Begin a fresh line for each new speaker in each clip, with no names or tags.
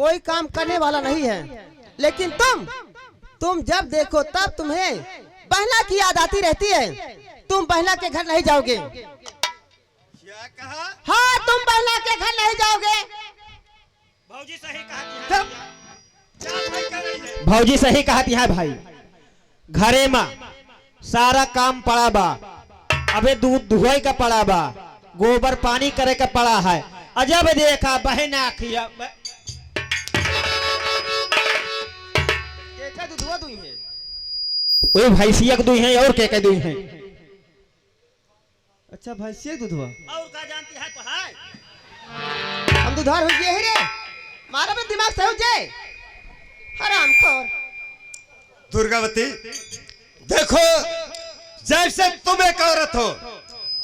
कोई काम करने वाला नहीं है, लेकिन तुम जब देखो तब तुम्हें बहना की याद आती रहती है। तुम बहना के घर नहीं जाओगे।
क्या कहा?
हाँ, तुम बहना के घर नहीं जाओगे।
भौजी सही कहा
भौजी सही कहती है भाई। घरे में सारा काम पड़ा बा, अबे दूध धुआई का पड़ा बा, गोबर पानी करे का पड़ा है। अजब देखा बहना खिया
दूधवा दुई है,
वो भैंसिया के दुई है और के दुई है।
अच्छा भैंसिया दूधवा,
और का जानती है तो है।
हम दुधार हो गए रे, मारा में दिमाग से हो जाए हरामखोर।
दुर्गावती देखो, जैसे तुम एक औरत हो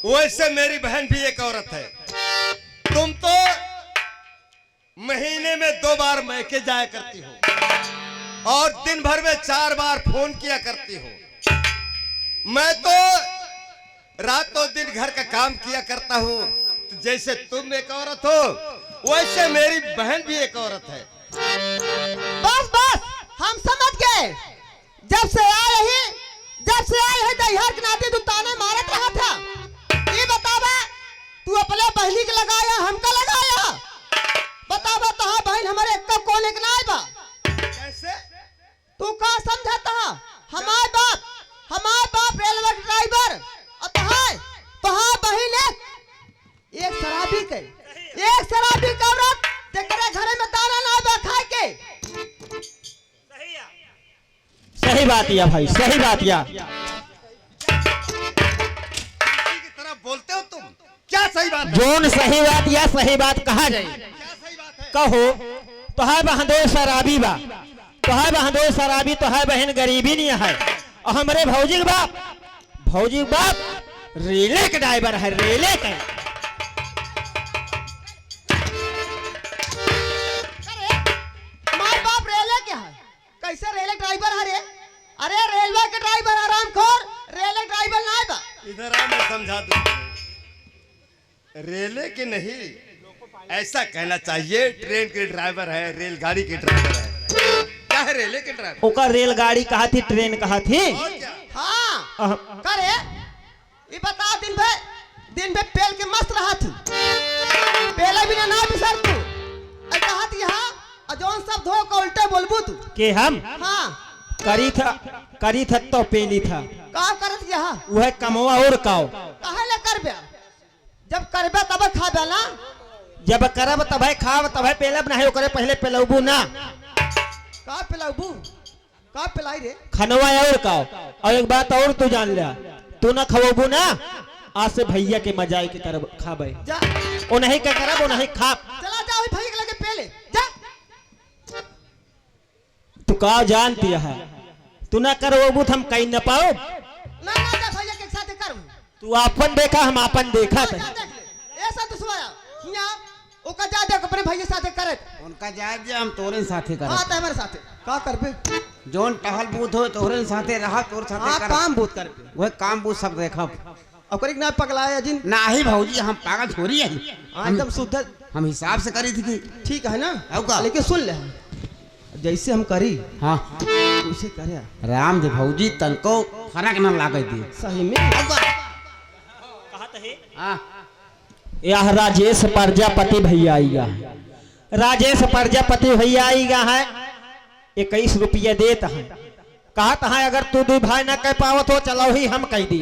वैसे मेरी बहन भी एक औरत है। तुम तो महीने में 2 बार मैके जाया करती हो और दिन भर में 4 बार फोन किया करती हो। मैं तो रातों दिन घर का काम किया करता हूँ। तो जैसे तुम एक औरत हो वैसे मेरी बहन भी एक औरत है।
बस बस हम समझ गए। जब से आए है दहियार के नाते तू ताने मारत रहा था। ये बतावा तू अपने बहनी के लगाया हमका लगाया। बतावा तहां बहन हमारे एक कौन एक ना बा।
कैसे?
तू का समझाता? हमारे बाप रेलवे ड्राइवर और तहां बहन एक शराबी के औरत तेरे घरे में दाना ना बा खाए के।
सही बात या भाई, सही बात या।
की तरह बोलते हो तुम। क्या सही बात है?
जोन सही बात या सही बात कहा जाए।
क्या सही बात है?
कहो तो है बहदो शराबी बा, तो है बहदो शराबी, तो है बहन गरीबी नहीं है। और हमारे भौजी के बाप रेले के ड्राइवर है, रेले के।
हमारे बाप रेले क्या है? कैसे रेले ड्राइवर है रे? अरे रेलवे के ड्राइवर आरामखोर, रेले ड्राइवर ना बा।
इधर आ, मैं समझा दूं। रेले के नहीं, ऐसा कहना चाहिए ट्रेन के ड्राइवर है, रेलगाड़ी के ड्राइवर है। क्या है रेले के ड्राइवर?
ओका रेलगाड़ी कहा थी, ट्रेन कहा थी।
और क्या?
हाँ करे ये बता, दिन भर पेल के मस्त रहा थी। पेला बिना ना बिसर तू। अरे कहा थी हाँ, जौन सब धो को उल्टे बोलबू तू।
के हम
हाँ
करी था तो पेली था।
का करत यहाँ
वह कमवा और काओ।
काहे ले करबे? जब करबे तब खाबे ना।
जब करब तब खाब, तब पेलब नहीं, ओकरे पहले पेलबू ना।
का पिलाबू? का पिलाई रे?
खनवा और काओ। और एक बात और तू जान ले, तू ना खवबू ना, आज से भैया के मजाई के करब खाबे।
जा
ओ नहीं के करब, ओ नहीं खाब।
चला जा वही भैया के लगे पेले जा।
तू का जानती है, तू ना करबू तो हम कहीं न पाओ।
ना जा भैया के साथ कर।
तू अपन देखा, हम अपन देखा था।
ऐसा तो सुवाया हिया ओका जा दे अपने भैया साथे करत।
उनका जायज जे हम तोरे साथे कर।
हां त हमारे साथे का करबे?
जोन टहल बूथ हो तोरे साथे रहा, तोर साथे
हां
कर।
काम बहुत करबे।
वह काम बूथ सब देखब।
ओकरे के ना पगलाया जिन
नाही भौजी, हम पागल थोड़ी है।
एकदम शुद्ध
हम हिसाब से करी थी।
ठीक है ना?
अब का?
लेकिन सुन ले, जैसे हम करी
हाँ
उसे करे।
राम जी भौजी तनको फर्क न लागे दी।
सही में
हाँ
यह राजेश प्रजापति भैया आएगा। राजेश प्रजापति भैया आएगा है, 21 रुपये देता है। कहता है अगर तू 2 भाई न कह पाओ तो चलो ही हम कह दी।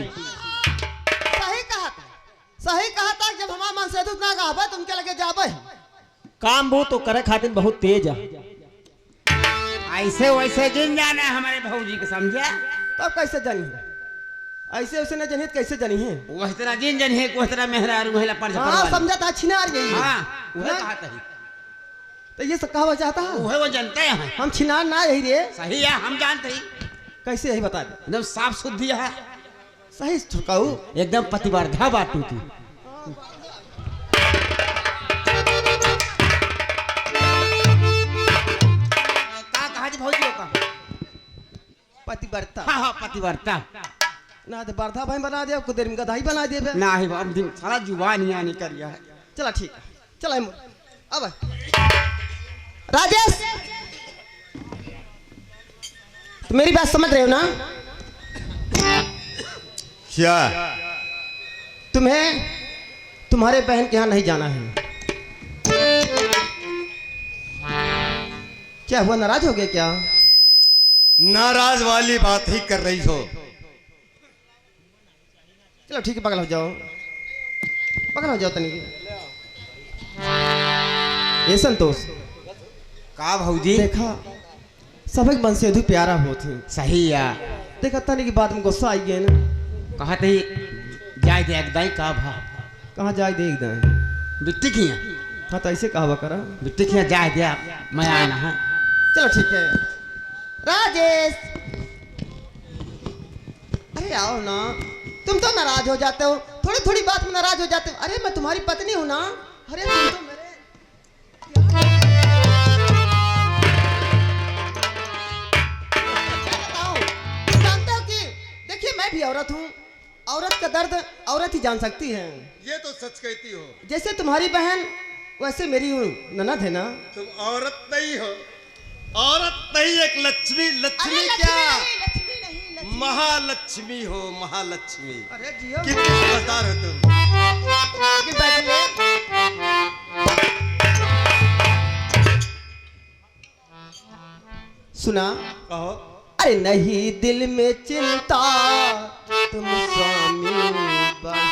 सही कहा था। जब हमारा मन से ना गावे तुम के लगे जाबे।
काम वो तो करे खातिर बहुत तेज है।
ऐसे वैसे जिन जाने हमारे भौजी के समझे।
तब कैसे जानी है? ऐसे उसे न जनित कैसे जानी है?
वह तरह जिन जन है, वह तरह मेहरारू महिला पर।
हाँ समझा था, छिनार गई।
हाँ वह कहता है।
तो ये सब कहा चाहता है?
वह वो जानते हैं।
हम छिनार ना यही रे।
सही है, हम जानते ही।
कैसे यही बता दे।
एकदम साफ शुद्ध है,
सही कहू।
एकदम पतिवर्धा बात थी।
पतिवर्ता।
हाँ हाँ पतिवर्ता।
ना तो वर्धा भाई बना दे, कुछ देर में गधाई बना दे।
ना ही अब दिन सारा जुबान ही आनी कर गया है।
चला ठीक है, चला अब राजेश, तुम मेरी बात समझ रहे हो ना?
क्या?
तुम्हें तुम्हारे बहन के यहाँ नहीं जाना है। क्या हुआ, नाराज हो गए क्या?
नाराज वाली बात ही कर रही हो।
चलो ठीक है, पगल हो जाओ, पगल हो जाओ तनी। ये संतोष,
का भौजी?
देखा सबक मन से अधिक प्यारा होती।
सही या
देखा तनी की बात में गुस्सा आई गया ना।
कहत ही जाय दे एकदम का भा
कहाँ जाए देख दें?
बिट्टी खिया
हाँ तो ऐसे कहा करा।
बिट्टी खिया जाय दे, मैं आना है।
चलो ठीक है। राजेश, अरे आओ ना, तुम तो नाराज हो जाते हो, थोड़ी थोड़ी बात में नाराज हो जाते हो। अरे मैं तुम्हारी पत्नी हूँ ना। अरे तुम तो मेरे क्या बताऊं? तुम जानते हो कि देखिए मैं भी औरत हूँ, औरत का दर्द औरत ही जान सकती है।
ये तो सच कहती हो।
जैसे तुम्हारी बहन वैसे मेरी ननद है ना।
तुम औरत नहीं हो, औरत नहीं, एक लक्ष्मी। लक्ष्मी
अरे
क्या?
लक्ष्मी नहीं,
महालक्ष्मी हो, महालक्ष्मी।
अरे जियो
कितनी समझदार हो तुम।
कि बैठिए। सुना?
कहो।
अरे नहीं दिल में चिंता, तुम स्वामी बना।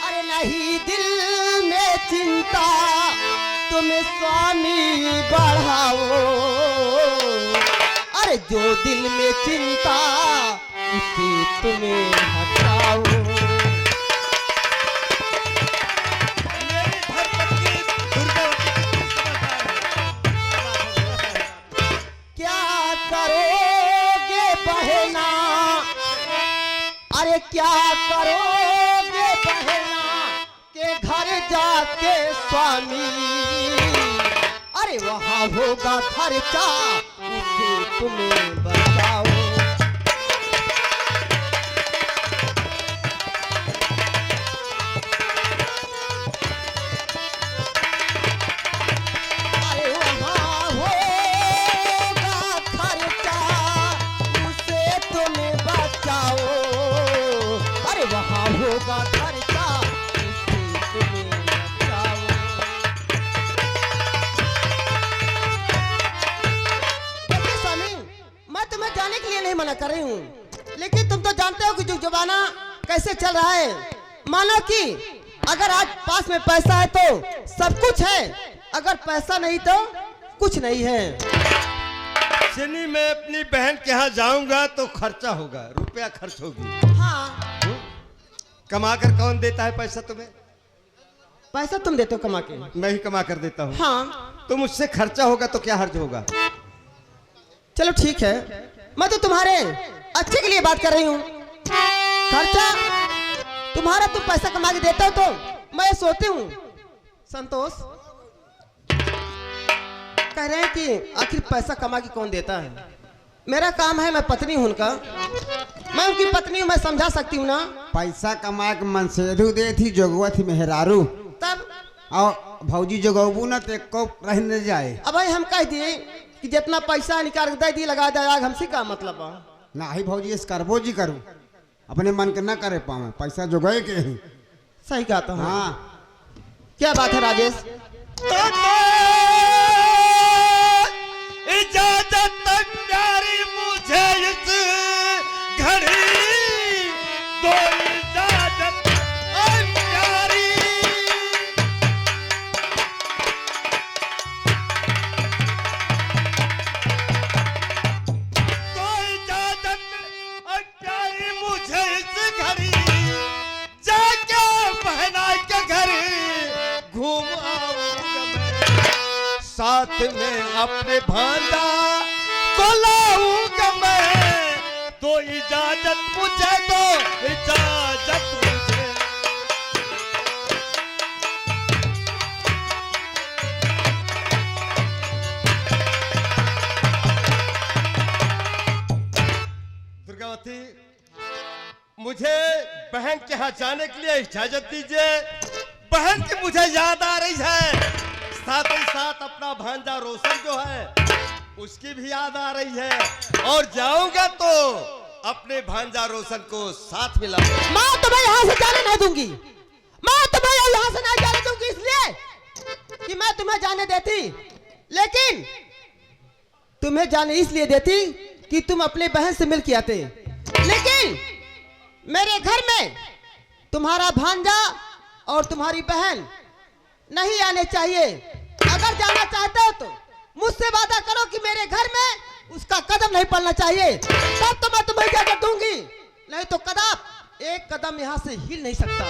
अरे नहीं दिल में चिंता, तुम स्वामी बढ़ाओ। अरे जो दिल में चिंता उसे तुम्हें हटाओ।
मेरी धर्मपत्नी दुर्गावती
क्या करोगे बहना, अरे क्या करोगे बहना के घर जाके स्वामी। अरे वहाँ होगा खर्चा, उसे तुम्हें बचाओ। अरे वहाँ होगा खर्चा, उसे तुम्हें बचाओ। अरे वहाँ होगा खर्चा, उसे तुम्हें बचाओ। देखिए स्वामी, मैं तुम्हें जाने के लिए नहीं मना कर रही हूँ, लेकिन तुम तो जानते हो कि जो जमाना कैसे चल रहा है। मानो कि अगर आज पास में पैसा है तो सब कुछ है, अगर पैसा नहीं तो कुछ नहीं है।
शनि मैं अपनी बहन के यहाँ जाऊंगा तो खर्चा होगा, रुपया खर्च होगी।
हाँ,
कमा कर कौन देता है पैसा तुम्हें?
पैसा तुम देते हो कमा के।
मैं ही कमा कर देता हूँ।
हाँ
तो मुझसे खर्चा होगा तो क्या हर्ज होगा?
चलो ठीक है, मैं तो तुम्हारे अच्छे के लिए बात कर रही हूँ। खर्चा तुम्हारा, तुम पैसा कमा के देते हो तो मैं सोती हूँ। संतोष कह रहे हैं कि आखिर पैसा कमा के कौन देता है? मेरा काम है, मैं पत्नी हूँ उनका, मैं उनकी पत्नी हूँ, मैं समझा सकती हूँ ना।
पैसा कमा के मनसेधु दे थी, जोगवा थी मेहरारू।
तब
और भौजी जोगबू ना तो को रह न जाए।
अब भाई हम कह दिए कि जितना पैसा निकाल के दे दी, लगा दे, आग हमसे क्या मतलब है?
ना ही भौजी इस करबो जी करूँ, अपने मन के ना करे पावे, पैसा जो गए के ही।
सही कहता हूँ।
हाँ,
क्या बात है राजेश?
इजाजत प्यारी मुझे इस घड़ी, दो इजाजत प्यारी। दो इजाजत प्यारी मुझे इस घड़ी, जाके बहना के घर घूम आऊंगा मैं, साथ में अपने भांजा को लाऊंगा मैं। तो इजाजत मुझे दो, इजाजत मुझे। बहन के यहाँ जाने के लिए इजाजत दीजिए। बहन की मुझे याद आ रही है, साथ ही साथ अपना भांजा रोशन जो है उसकी भी याद आ रही है। और जाऊंगा तो अपने भांजा रोशन को साथ मिलाऊंगा।
मैं तुम्हें यहाँ से जाने नहीं दूंगी, मैं तुम्हें यहाँ से नहीं जाने दूंगी, इसलिए कि मैं तुम्हें जाने देती, लेकिन तुम्हें जाने इसलिए देती कि तुम अपनी बहन से मिल के आते। लेकिन मेरे घर में तुम्हारा भांजा और तुम्हारी बहन नहीं आने चाहिए। अगर जाना चाहते हो तो मुझसे वादा करो कि मेरे घर में उसका कदम नहीं पड़ना चाहिए, तब तो मैं तुम्हें इजाजत दूंगी, नहीं तो कदम एक कदम यहाँ से हिल नहीं सकता।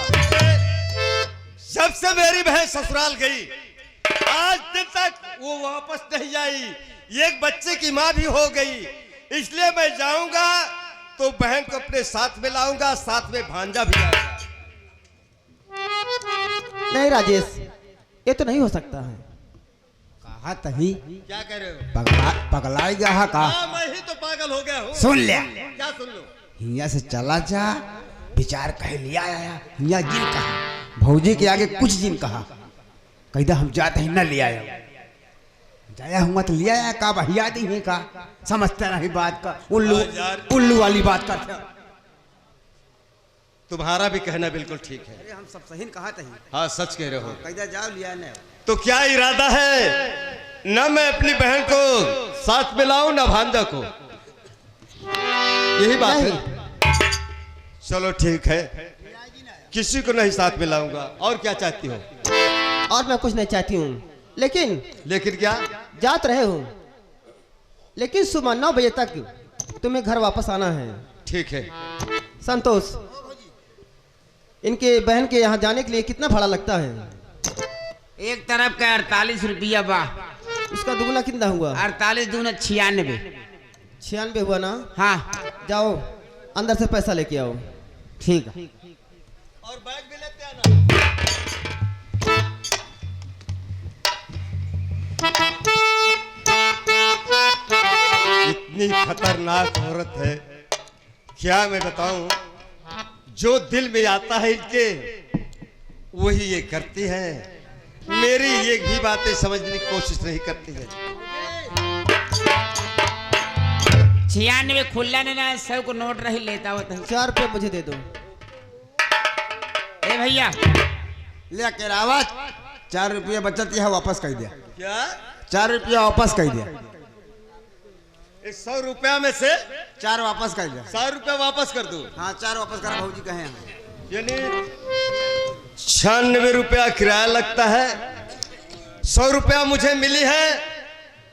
जब से मेरी बहन ससुराल गई आज दिन तक वो वापस नहीं आई। एक बच्चे की माँ भी हो गई, इसलिए मैं जाऊंगा तो बहन को अपने साथ में लाऊंगा, साथ में भांजा भी आएगा।
नहीं राजेश, ये तो नहीं हो सकता है।
कहा तही
क्या कह रहे हो?
पगलाई गया का।
हाँ, मैं ही तो पागल हो गया हूँ।
सुन ले,
क्या सुन लो?
हिया से चला जा, विचार कह लिया आया। हिया जिन कहा, भौजी के आगे कुछ जिन कहा, कहदा हम जाते ही न ले आया। जाया हुआ तो लिया आया का, भैया दी है का, समझते नहीं बात का, उल्लू उल्लू वाली बात करते।
तुम्हारा भी कहना बिल्कुल ठीक है।
अरे हम सब सही कहा तही।
हाँ, सच कह रहे हो।
कहदा जाओ लिया न।
तो क्या इरादा है? न मैं अपनी बहन को साथ में लाऊं न भांजा को, यही बात है। चलो ठीक है, किसी को नहीं साथ में लाऊंगा। और क्या चाहती हो?
और मैं कुछ नहीं चाहती हूँ, लेकिन
क्या?
जात रहे हो, लेकिन सुबह 9 बजे तक तुम्हें घर वापस आना है।
ठीक है।
संतोष, इनके बहन के यहाँ जाने के लिए कितना भाड़ा लगता है?
एक तरफ का 48 रुपया बा।
उसका दुगना कितना हुआ?
48 दूना 96।
96 हुआ ना?
हाँ,
जाओ अंदर से पैसा लेके आओ।
ठीक है।
और बैग भी लेते आना। इतनी खतरनाक औरत है, क्या मैं बताऊं? जो दिल में आता है इनके वही ये करती है। मेरी एक भी बातें समझने की कोशिश नहीं करती है।
96 खुला ने ना, 100 को नोट रही लेता होता है।
4 रुपये मुझे दे दो।
ए भैया ले के रावत 4 रुपया बचत यह वापस कर दिया।
क्या?
4 रुपया वापस कर दिया।
100 रुपया में से
4 वापस कर दिया।
100 रुपया वापस कर दूं?
हाँ, 4 वापस करा भौजी कहे हैं।
यानी 96 रुपया किराया लगता है। 100 रुपया मुझे मिली है,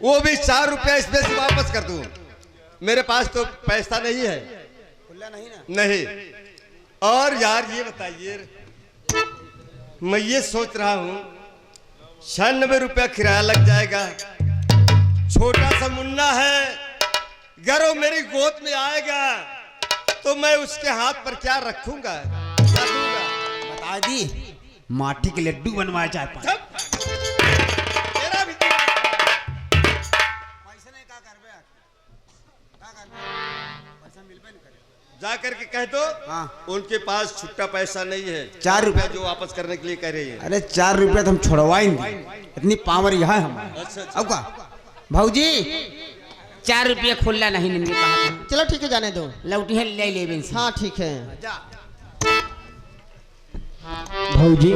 वो भी 4 रुपया इसमें से वापस कर दूं। मेरे पास तो पैसा नहीं है।
खुला नहीं ना?
नहीं। और यार ये बताइए, मैं ये सोच रहा हूं 96 रुपया किराया लग जाएगा, छोटा सा मुन्ना है, अगर वो मेरी गोद में आएगा तो मैं उसके हाथ पर क्या रखूंगा, क्या दूंगा?
बता दी, माटी के लड्डू बनवाए 4-5।
तेरा भी
पैसा नहीं का करबे, का करबे, पैसा मिलबे नहीं करे।
जा करके कह दो
हाँ।
उनके पास छुट्टा पैसा नहीं है।
4 रुपया
जो वापस करने के लिए कह रही है।
अरे 4 रुपया तो हम छोड़वाएंगे, इतनी पावर यहाँ है हमारी।
अच्छा।
अब का भौजी 4 रुपया खुला नहीं लेंगे, कहा था।
चलो ठीक है, जाने दो।
लौटी है ले ले बेंसी।
हाँ ठीक है।
भौजी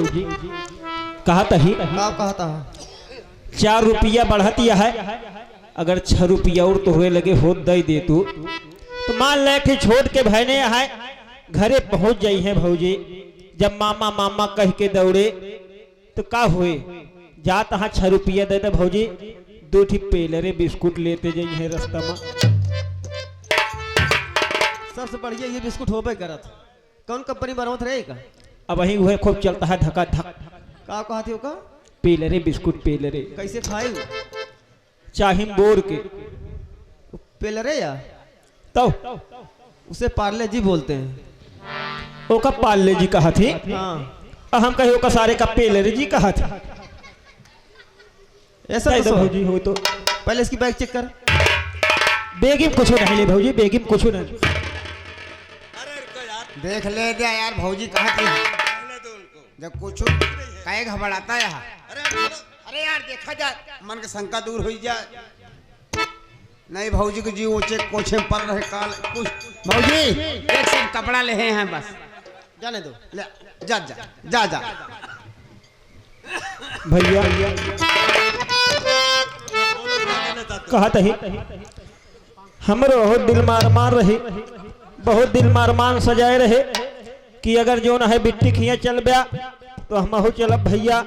कहा तही
आप कहा था
4 रुपया बढ़तिया है, अगर 6 रुपया और तो हुए लगे हो दे दे तो मान ले कि छोड़ के बहने है घरे पहुंच जाई है। भौजी जब मामा मामा कह के दौड़े तो का हुए, जा तहाँ 6 रुपया दे दे भौजी, 2 ठी पेलरे बिस्कुट लेते जाई है रास्ता में।
सबसे बढ़िया ये बिस्कुट होबे करत। कौन कंपनी बनावत रहेगा?
अब वही वह खूब चलता है धक्का धक।
का कहा थी का?
पेलरे बिस्कुट पेलरे
कैसे खाए?
चाहिम बोर के
पेलरे या
तो
उसे पार्ले जी बोलते हैं।
ओका पाले जी कहा थी।
हाँ,
हम कहे ओका सारे का पेलरे जी कहा था।
ऐसा तो
भौजी हो तो
पहले इसकी बैग चेक कर।
बेगिम कुछ नहीं ले भौजी, बेगिम कुछ नहीं।
अरे रुको यार,
देख ले दे यार भौजी कहाँ थी
रहने दो उनको।
जब कुछ काहे घबराता है यहाँ
अरे छोड़ो।
अरे यार देखा जा मन के शंका दूर हो जाए नहीं भौजी को जी ऊंचे कोछे पर रहे काल कुछ भौजी एक सब कपड़ा ले हैं बस
जाने दो।
ले जा जा जा जा
भैया कहत ही हमरो बहुत दिल मार मार रहे, बहुत दिल मार मार सजाए रहे कि अगर जो न है बिट्टी खिया चल गया तो हम हो चलब भैया,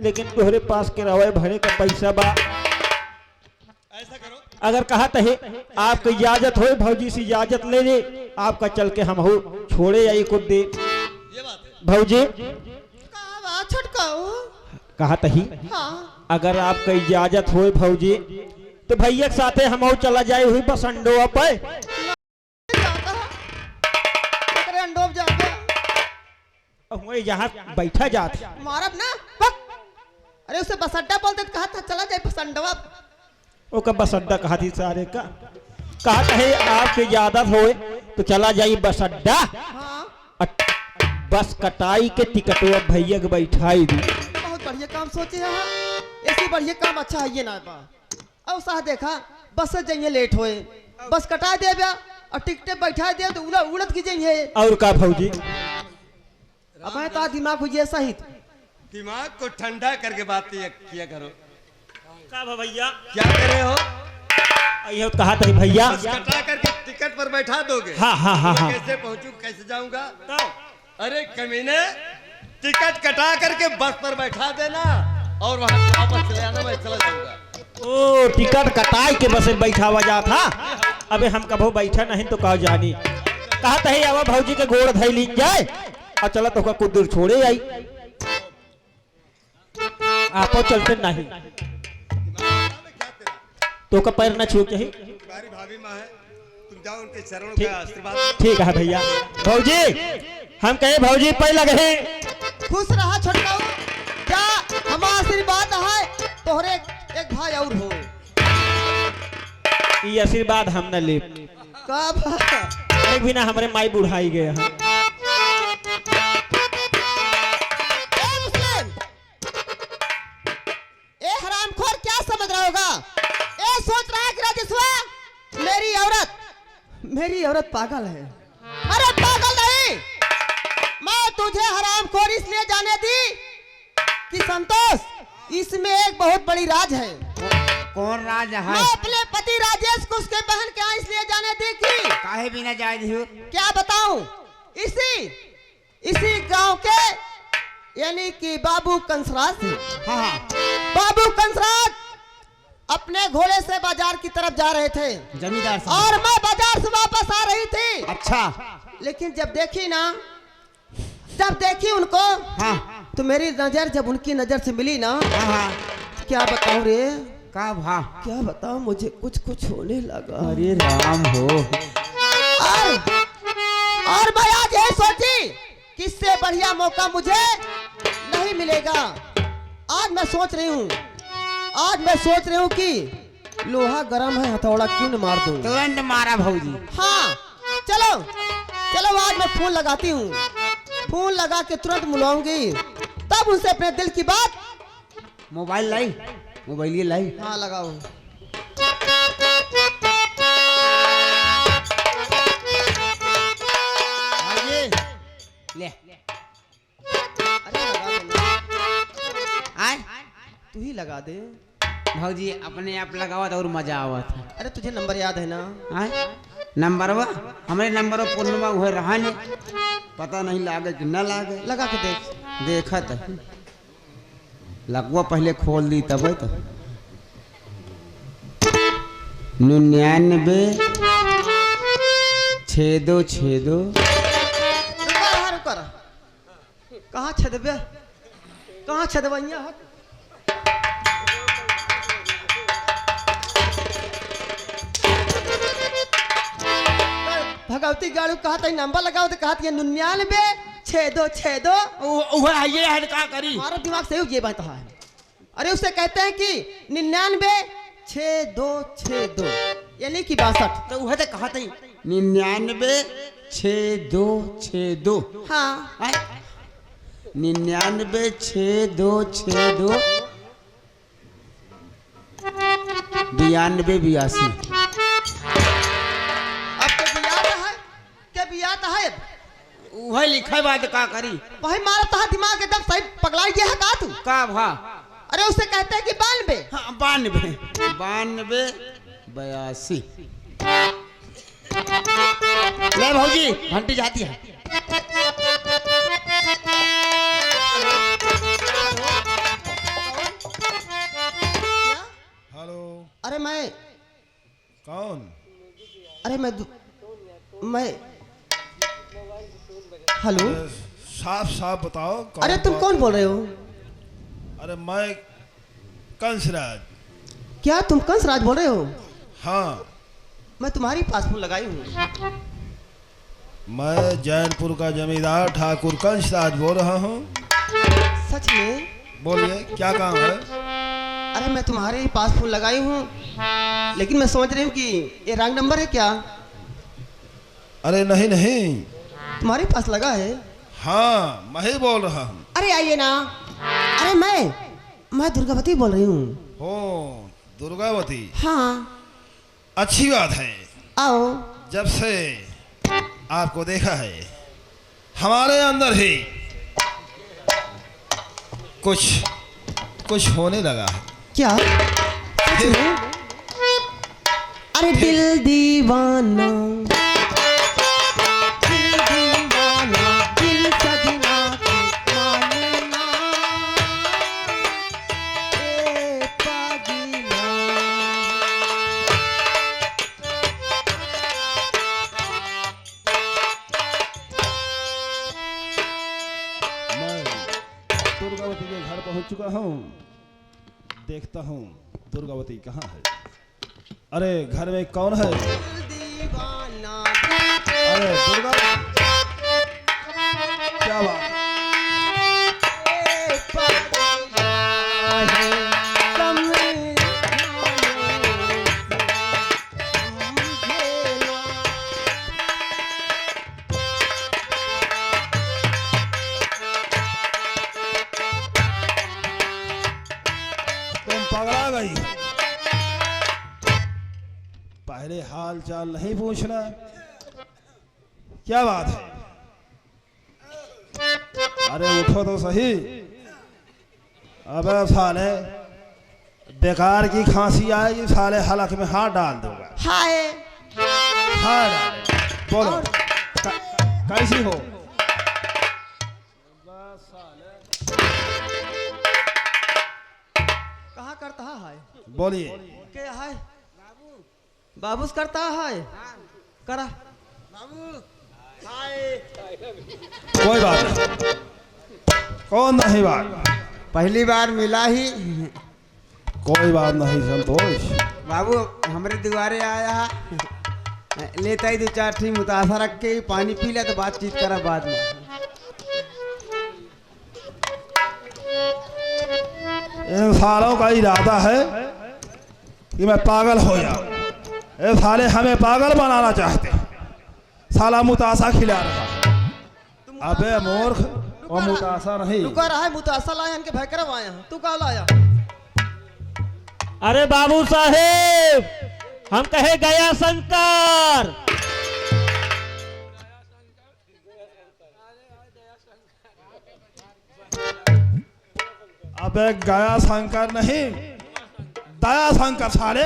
लेकिन तोहरे पास के रवे भरे का पैसा बा।
ऐसा करो,
अगर कहत है आपको इजाजत हो भौजी से इजाजत ले ले, आपका चल के हम हो छोड़े आई खुद दे
ये बात है।
भौजी
कहाँ बा छटकाऊ?
कहत ही
हाँ
अगर आपका इजाजत हो भौजी तो भैया के साथे हम चला जाए हुई बस अंडोआ पे।
जाता है। एकरे अंडोब जाता
वही जहाँ बैठा जात
मारब ना बक। अरे उसे बस अड्डा बोलते तो कहा था चला जाए बस अंडवा।
ओका बस अड्डा कहा थी सारे का कहा है आपके इजाजत होए तो चला जाइए बस अड्डा।
हाँ
बस कटाई के टिकटवा भैया के बैठाई दी।
बहुत बढ़िया काम सोचे हैं। ऐसी बढ़िया काम अच्छा है ये ना बा। अब साह देखा बस से जाइए लेट होए बस कटा दे बया और टिकटे बैठा दे तो उड़ा उड़त की जाइए।
और का भौजी
अब मैं तो दिमाग हो ये सही
दिमाग को ठंडा करके बात किया करो।
का भैया
क्या कर रहे हो?
ये कहा था भैया
बस कटा करके टिकट पर बैठा दोगे?
हाँ हाँ हाँ हाँ
कैसे पहुंचू, कैसे जाऊंगा?
तो
अरे कमीने, टिकट कटा करके बस पर बैठा देना और वहां से वापस चले आना, मैं चला जाऊंगा।
ओ टिकट कटाई के बस बैठा हुआ जा था। अबे हम कभो बैठा नहीं तो कहा जानी कहा था अब भौजी के गोड़ धई ली जाए और चला तो कुछ दूर छोड़े आई आपो चलते नहीं तो का पैर न छू चाहिए।
तुम्हारी भाभी माँ है, तुम जाओ उनके चरणों
ठीक।
का आशीर्वाद लो।
ठीक है भैया। भौजी हम कहे भौजी पे लगे
खुश रहा छटकाऊ जा हमारा आशीर्वाद है तोहरे एक भाई और हो।
ये आशीर्वाद हम न ले
कब
एक बिना हमारे माई बुढ़ाई गए हैं।
ए मुस्लिम ए हरामखोर क्या समझ रहा होगा? ए सोच रहा है कि राजेश्वर मेरी औरत पागल है। अरे पागल नहीं, मैं तुझे हरामखोर इसलिए जाने दी कि संतोष इसमें एक बहुत बड़ी राज है।
कौन राज है
मैं अपने पति राजेश को उसके बहन के यहाँ इसलिए जाने दी कि
काहे बिना जाए दियो
क्या बताऊं, इसी गांव के यानी कि बाबू कंसराज से
हाँ हाँ
बाबू कंसराज अपने घोड़े से बाजार की तरफ जा रहे थे
जमींदार साहब
और मैं बाजार से वापस आ रही थी।
अच्छा
लेकिन जब देखी उनको
हाँ
तो मेरी नजर जब उनकी नजर से मिली ना
हाँ हाँ
क्या बताऊं रे,
का भा
क्या बताऊं, मुझे कुछ होने लगा।
अरे राम हो
और मैं आज यही सोची कि इससे बढ़िया मौका मुझे नहीं मिलेगा। आज मैं सोच रही हूँ कि लोहा गरम है हथौड़ा क्यों न मार दूं।
तुरंत मारा भौजी
हाँ चलो आज मैं फोन लगाती हूँ, फोन लगा के तुरंत मिलाऊंगी, तब उनसे अपने दिल की बात।
मोबाइल लाई मोबाइल लाई
हाँ लगाओ।
ले
अरे लगा देना।
आए
तू ही लगा दे।
भौजी अपने आप लगावत और मजा आवत है।
अरे तुझे नंबर याद है ना?
आए नंबरवा हमारे नंबर पूर्णिमा हुए रहा ने पता नहीं लागे कि न लागे
लगा के देख।
देखत है लगवा पहले खोल दी तब तो 99 6262
रुका कहाँ छदबे, कहाँ छदबैया है? भगवती गाड़ू कहा था नंबर लगाओ तो कहा था 99 6262।
वह ये है का करी
हमारा दिमाग सही ये बात है। अरे उसे कहते हैं कि 99 6262 यानी कि 62।
तो वह तो कहा था 996262
हाँ
996262 9282।
अब के बिया है
वही लिखा बात का करी
वही मारा तो दिमाग एकदम सही पगला गया है का तू
का भा।
अरे उसे कहते हैं कि 92।
हाँ 9282। ले भौजी घंटी जाती है।
हेलो
अरे मैं
कौन?
अरे मैं हेलो
साफ साफ बताओ कौन?
अरे तुम कौन बोल रहे हो?
अरे मैं कंसराज।
क्या तुम कंसराज बोल रहे हो?
हाँ
मैं तुम्हारी पासपोर्ट लगाई हूँ।
मैं जैनपुर का जमींदार ठाकुर कंसराज बोल रहा हूँ।
सच में?
बोलिए क्या काम है?
अरे मैं तुम्हारे ही पासपोर्ट लगाई हूँ लेकिन मैं समझ रही हूँ कि ये रंग नंबर है क्या?
अरे नहीं नहीं,
तुम्हारे पास लगा है?
हाँ मैं ही बोल रहा हूँ।
अरे आइए ना। अरे मैं दुर्गावती बोल रही हूँ।
हो दुर्गावती,
हाँ
अच्छी बात है।
आओ।
जब से आपको देखा है हमारे अंदर ही कुछ होने लगा है।
क्या? सच में? अरे दिल दीवाना दिल सजना की मानना ए पागीना।
मैं दुर्गावती के घर पहुंच चुका हूं। देखता हूं दुर्गावती कहाँ है। अरे घर में कौन है?
दीवाना
अरे दुर्गावती, क्या बात?
ए पागीना है समझेना।
तुम पगला गई। पहले हाल चाल नहीं पूछना, क्या बात है? अरे उठो तो सही। अबे साले बेकार की खांसी आएगी, साले हलक में हाथ डाल दूंगा।
हाय
हाथ डाल। बोलो कैसी हो?
कहाँ करता है?
बोलिए।
क्या है? बाबूस करता है? करा
कोई बात नहीं, कौन नहीं बात,
पहली बार मिला ही।
कोई बात नहीं संतोष।
बाबू हमारे दुआरे आया लेता ही 2-4 ठी मुतासा रख के पानी पी ले तो बातचीत करा बाद में।
इन सालों का इरादा है कि मैं पागल हो जाऊं। ये साले हमें पागल बनाना चाहते हैं। साला मुतासा खिला रहा है। अबे मूर्ख, वो मुतासा नहीं।
तू कह रहा है मुतासा लाया इनके भाई करब आया तू कहा लाया?
अरे बाबू साहेब हम कहे गया शंकर।
अबे गया शंकर नहीं, दया शंकर साले,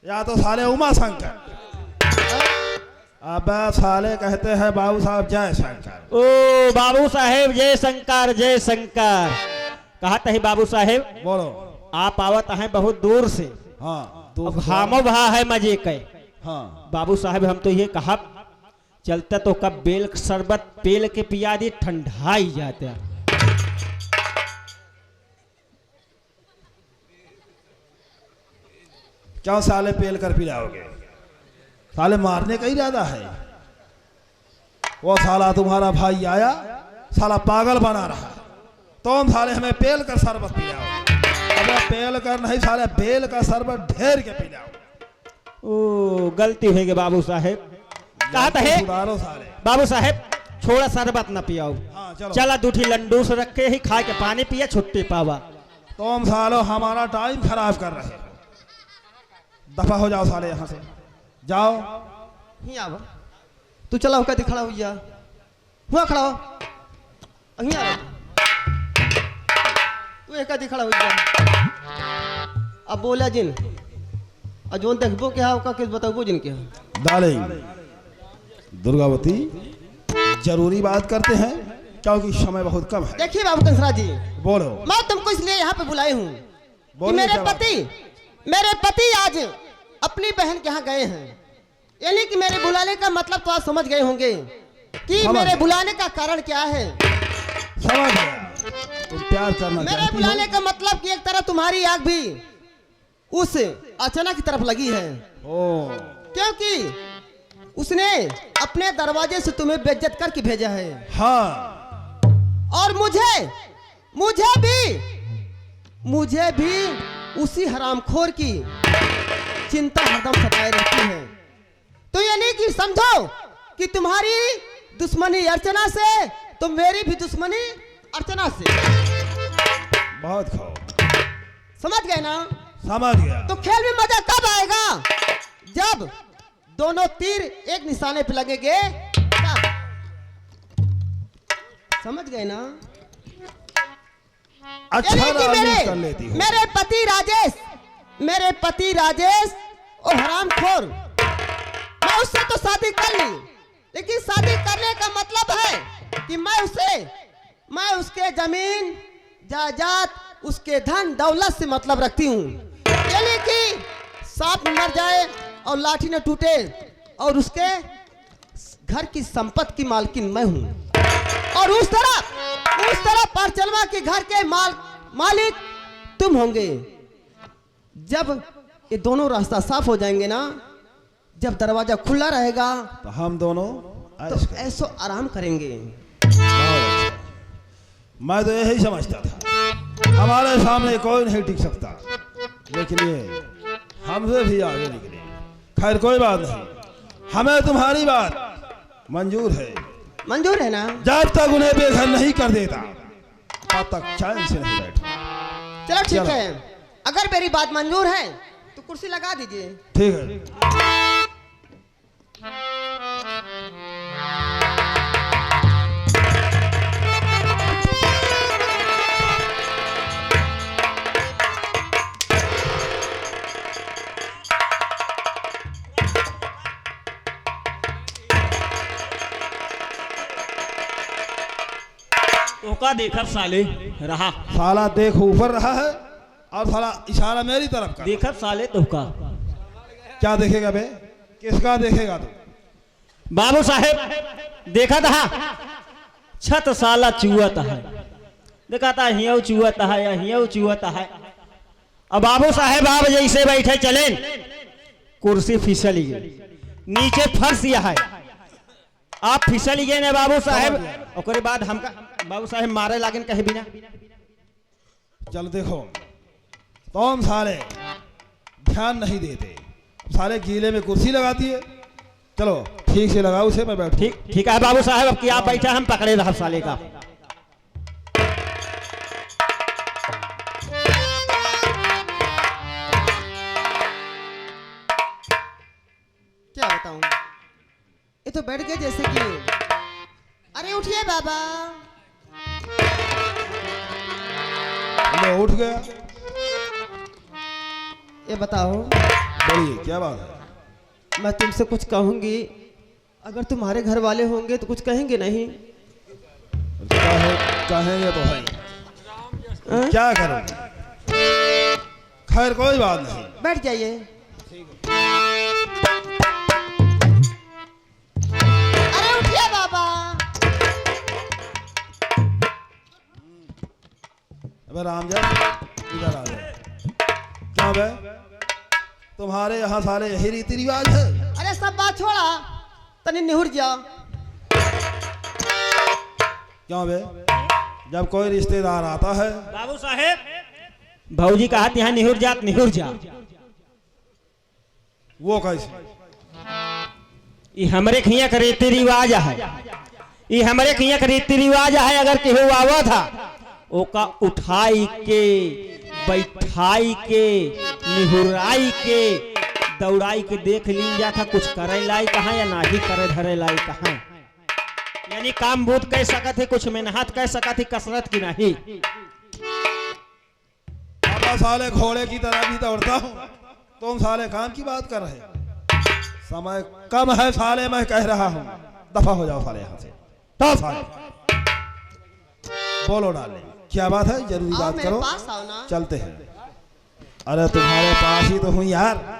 या तो साले उमा शंकर। अबे साले कहते हैं बाबू साहब जय शंकर।
ओ बाबू साहेब जय शंकर जय शंकर। कहत है बाबू साहेब
बोलो।
आप आवत हैं बहुत दूर से।
हाँ
अब घामो भा है मजे के।
हाँ
बाबू साहब हम तो ये कहा चलता तो कब बेल शरबत पेल के पिया दी ठंडा ही जाता।
क्यों साले पेल कर पिलाओगे? साले मारने का इरादा है। वो साला तुम्हारा भाई आया, साला पागल बना रहा, तुम साले हमें पेल कर शरबत पिलाओ। अबे पेल कर नहीं साले बेल का शरबत ढेर के पिलाओ।
ओ गलती हुई बाबू साहेब। कहा था है
सुधारो साले।
बाबू साहेब छोड़ा शरबत न पियाओ।
हाँ चलो।
चला दूठी लंडू से रख के ही खा के पानी पिया छुट्टी पावा।
तुम सालो हमारा टाइम खराब कर रहे हो। दफा हो जाओ साले यहाँ से, जाओ।
ही आवा तू चला होकर खड़ा हो जा, हुआ खड़ा हो अहीं आवा तू एक खड़ा हो जा। अब बोला जिन अजोन देखबो क्या होगा किस बताबो जिन क्या
डार्लिंग दुर्गावती जरूरी बात करते हैं क्योंकि समय बहुत कम है।
देखिए बाबू कंसरा जी,
बोलो।
मैं तुमको इसलिए यहाँ पे बुलाए हूँ कि
बोलिए क्या बात?
मेरे पति आज अपनी बहन के यहाँ गए हैं। यानी कि मेरे बुलाने का मतलब तो आप समझ गए होंगे कि
समझ
मेरे
गए।
बुलाने का कारण क्या है।
समझ गया, तुम प्यार करना
मेरे
चाहती
बुलाने
हो।
का मतलब कि एक तरह तुम्हारी आग भी उस अर्चना की तरफ लगी है,
ओ
क्योंकि उसने अपने दरवाजे से तुम्हें बेइज्जत करके भेजा है।
हाँ
और मुझे भी उसी हरामखोर की चिंता हरदम सताए रहती है। तो यानी कि समझो कि तुम्हारी दुश्मनी अर्चना से तो मेरी भी दुश्मनी अर्चना से।
बहुत खाओ,
समझ गए ना?
समझ गया।
तो खेल में मजा कब आएगा? जब दोनों तीर एक निशाने पे लगेंगे तब। समझ गए ना?
अच्छा
यानी कि
राजनीति कर लेती हो।
मेरे पति राजेश और हरामखोर, मैं उससे तो शादी कर ली, लेकिन शादी करने का मतलब है कि मैं उसके जमीन जायदाद, उसके धन दौलत से मतलब रखती हूँ। यानी कि सांप मर जाए और लाठी न टूटे और उसके घर की संपत्ति की मालकिन मैं हूँ, और उस तरह परचलवा के घर के मालिक तुम होंगे। जब ये दोनों रास्ता साफ हो जाएंगे ना, जब दरवाजा खुला रहेगा
तो हम दोनों
तो
ऐश करें।
ऐसो आराम करेंगे।
बहुत अच्छा। मैं तो यही समझता था हमारे सामने कोई नहीं टिक सकता, लेकिन ये हमसे भी आगे निकले। खैर कोई बात नहीं, हमें तुम्हारी बात मंजूर है।
मंजूर है ना?
जब तक उन्हें बेघर नहीं कर देता तब तक चैन से नहीं बैठा।
चलो ठीक
चलो।
है, अगर मेरी बात मंजूर है तो कुर्सी लगा दीजिए।
ठीक है।
ओका देखा साले रहा,
साला देख ऊपर रहा है और साला इशारा मेरी तरफ कर।
देखा साले तोका।
क्या देखेगा बे? किसका देखेगा तू?
बाबू साहेब देखा था छत साला चुआता है, देखा था हियाऊ चुआता है या हियाऊ चुआता है। अब बाबू साहेब आप जैसे बैठे चले, कुर्सी फिसल गई, नीचे फर्श यह है, आप फिसल गए ने बाबू साहेब। और बाद हमका बाबू साहेब मारे लागन कहे बिना।
चल देखो, तुम साले ध्यान नहीं देते, साले गीले में कुर्सी लगाती है। चलो ठीक से लगाओ उसे, मैं बैठूं।
ठीक है बाबू साहेब, अब की आप बैठा हम पकड़े रहा साले का।
क्या बताऊं, ये तो बैठ गए जैसे कि। अरे उठिए बाबा।
मैं उठ गया।
ये बताओ,
बोलिए क्या बात है?
मैं तुमसे कुछ कहूंगी, अगर तुम्हारे घर वाले होंगे तो कुछ कहेंगे नहीं?
कहेंगे तो भाई
हाँ?
क्या करूं? खैर कोई बात नहीं।
बैठ जाइए। अरे उठिए बाबा।
अबे रामजन इधर आ जाओ। क्या बे, तुम्हारे यहाँ सारे यही रीति रिवाज है?
अरे सब बात छोड़ा, तनी निहुर जा।
क्यों बे, जब कोई रिश्तेदार आता है
बाबू साहेब
भौजी कहा यहाँ निहुर जा निहुर जा।
वो कैसे?
ये हमरे खिया का रीति रिवाज है। ये हमरे खिया का रीति रिवाज है। अगर केहू आवा था ओका उठाई के, बैठाई के, निहुराई के, दौड़ाई के देख ली जा था कुछ करे लाई कहाँ या नाही करे धरे लाई कहाँ। यानी काम बूत कह सकत है, कुछ मेहनत कह सकत है, कसरत की नहीं।
बाबा साले घोड़े की तरह भी दौड़ता हूँ, तुम साले काम की बात कर रहे हो। समय कम है साले, मैं कह रहा हूँ दफा हो जाओ साले यहाँ से। तो साले बोलो डाले, क्या बात है? जरूरी
आओ
बात
मेरे
करो,
पास आओ ना।
चलते हैं। अरे तुम्हारे पास ही तो हूँ यार।